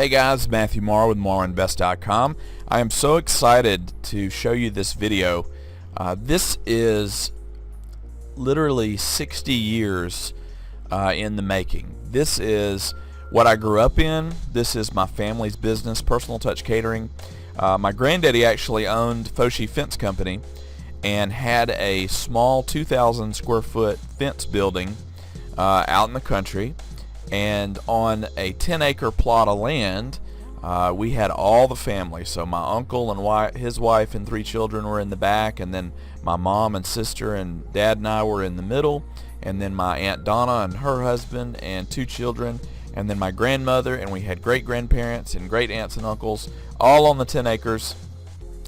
Hey guys, Matthew Morrow with MorrowInvest.com. I am so excited to show you this video. This is literally 60 years in the making. This is what I grew up in. This is my family's business, Personal Touch Catering. My granddaddy actually owned Foshee Fence Company and had a small 2,000 square foot fence building out in the country. And on a 10-acre plot of land, we had all the family. So my uncle and his wife and 3 children were in the back, and then my mom and sister and dad and I were in the middle, and then my Aunt Donna and her husband and 2 children, and then my grandmother, and we had great-grandparents and great-aunts and uncles, all on the 10 acres.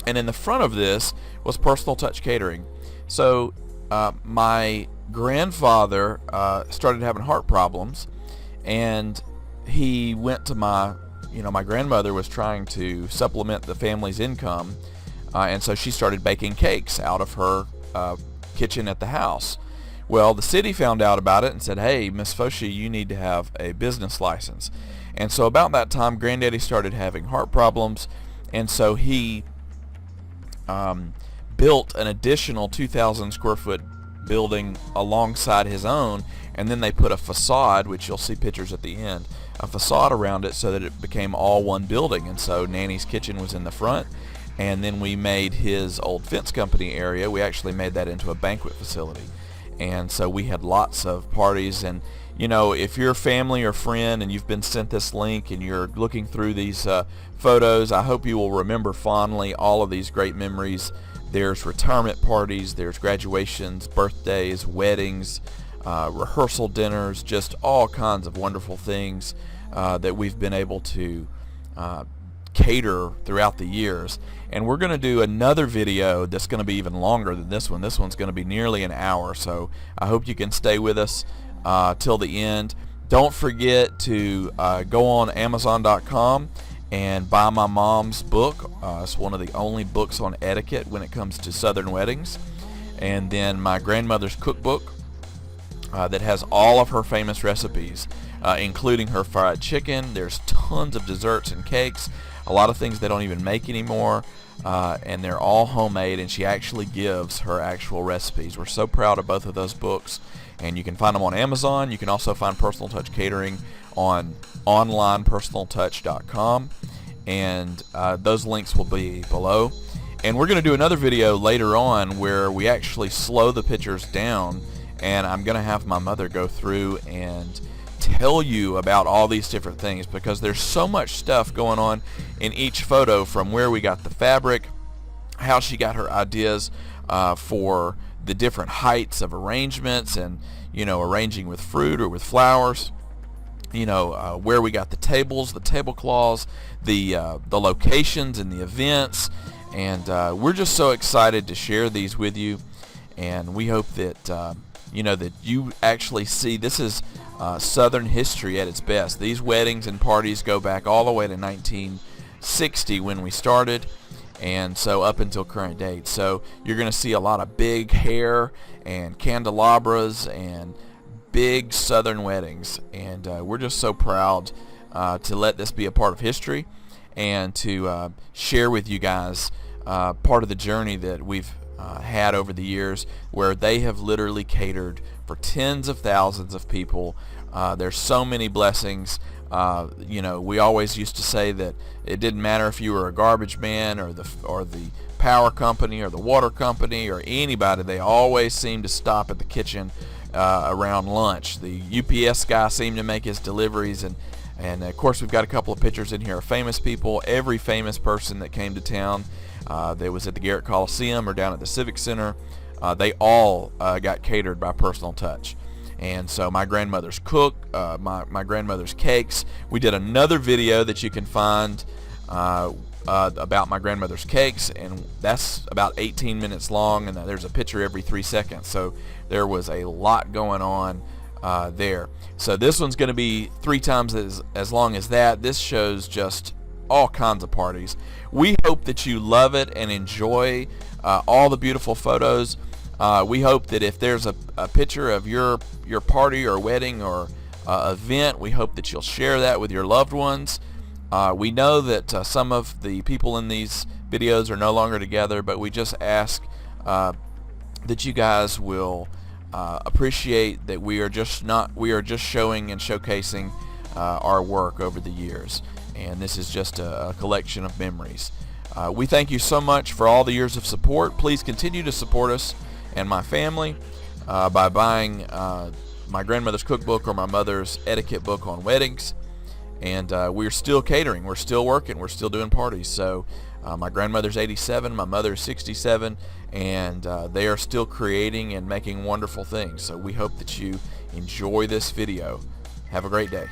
And in the front of this was Personal Touch Catering. So my grandfather started having heart problems, and he went to my grandmother was trying to supplement the family's income, and so she started baking cakes out of her kitchen at the house. Well, the city found out about it and said, hey, Miss Foshee, you need to have a business license. And so about that time, Granddaddy started having heart problems, and so he built an additional 2,000 square foot building alongside his own, and then they put a facade, which you'll see pictures at the end, a facade around it so that it became all one building. And so Nanny's kitchen was in the front, and then we made his old fence company area, we actually made that into a banquet facility. And so we had lots of parties. And if you're family or friend and you've been sent this link and you're looking through these photos, I hope you will remember fondly all of these great memories. There's retirement parties, there's graduations, birthdays, weddings, rehearsal dinners, just all kinds of wonderful things that we've been able to cater throughout the years. And we're going to do another video that's going to be even longer than this one. This one's going to be nearly an hour, so I hope you can stay with us till the end. Don't forget to go on Amazon.com and buy my mom's book. It's one of the only books on etiquette when it comes to Southern weddings. And then my grandmother's cookbook that has all of her famous recipes, including her fried chicken. There's tons of desserts and cakes, a lot of things they don't even make anymore, and they're all homemade, and she actually gives her actual recipes. We're so proud of both of those books, and you can find them on Amazon. You can also find Personal Touch Catering on onlinepersonaltouch.com, and those links will be below. And we're going to do another video later on where we actually slow the pictures down, and I'm going to have my mother go through and tell you about all these different things, because there's so much stuff going on in each photo, from where we got the fabric, how she got her ideas for the different heights of arrangements, and arranging with fruit or with flowers, where we got the tables, the tablecloths, the locations and the events. And we're just so excited to share these with you, and we hope that that you actually see this is Southern history at its best. These weddings and parties go back all the way to 1960 when we started, and so up until current date. So you're going to see a lot of big hair and candelabras and big Southern weddings, and we're just so proud to let this be a part of history, and to share with you guys part of the journey that we've had over the years, where they have literally catered for tens of thousands of people. There's so many blessings. We always used to say that it didn't matter if you were a garbage man or the power company or the water company or anybody. They always seemed to stop at the kitchen around lunch. The UPS guy seemed to make his deliveries, and of course we've got a couple of pictures in here of famous people. Every famous person that came to town that was at the Garrett Coliseum or down at the Civic Center, they all got catered by Personal Touch. And so my grandmother's cook, my grandmother's cakes. We did another video that you can find about my grandmother's cakes, and that's about 18 minutes long, and there's a picture every 3 seconds. So there was a lot going on there. So this one's going to be 3 times as long as that. This shows just all kinds of parties. We hope that you love it and enjoy all the beautiful photos. We hope that if there's a picture of your party or wedding or event, we hope that you'll share that with your loved ones. We know that some of the people in these videos are no longer together, but we just ask that you guys will appreciate that we are just showing and showcasing our work over the years, and this is just a collection of memories. We thank you so much for all the years of support. Please continue to support us and my family by buying my grandmother's cookbook or my mother's etiquette book on weddings. And we're still catering, we're still working, we're still doing parties. So my grandmother's 87, my mother's 67, and they are still creating and making wonderful things. So we hope that you enjoy this video. Have a great day.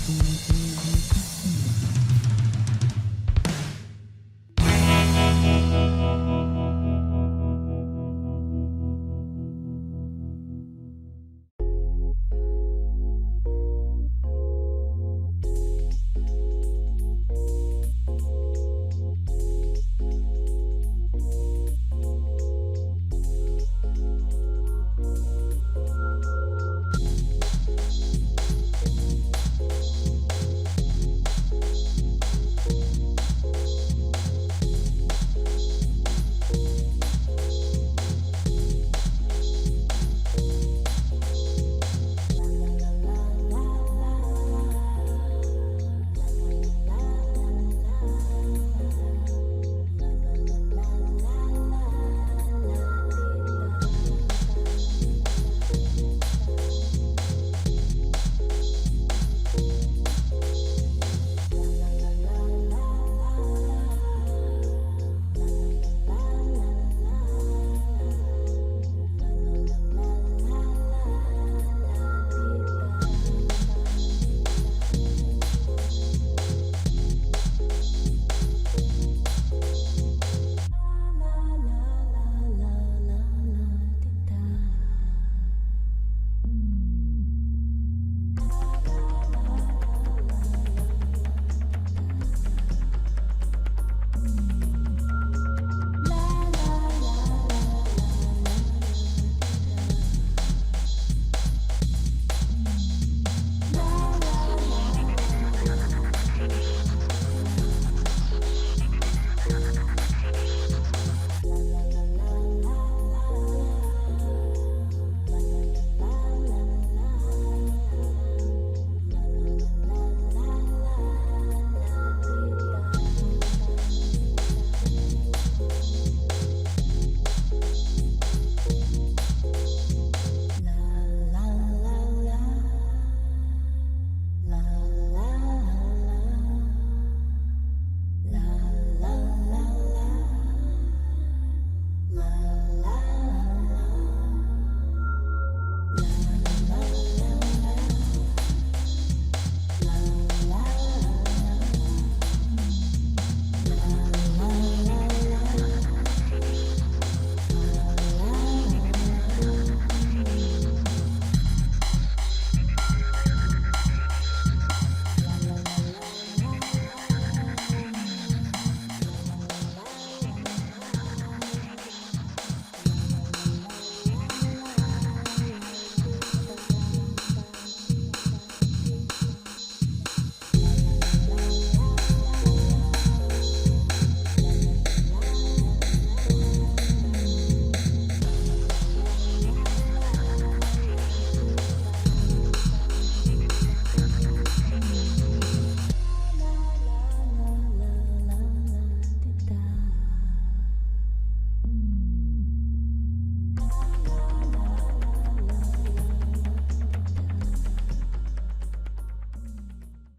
Bye.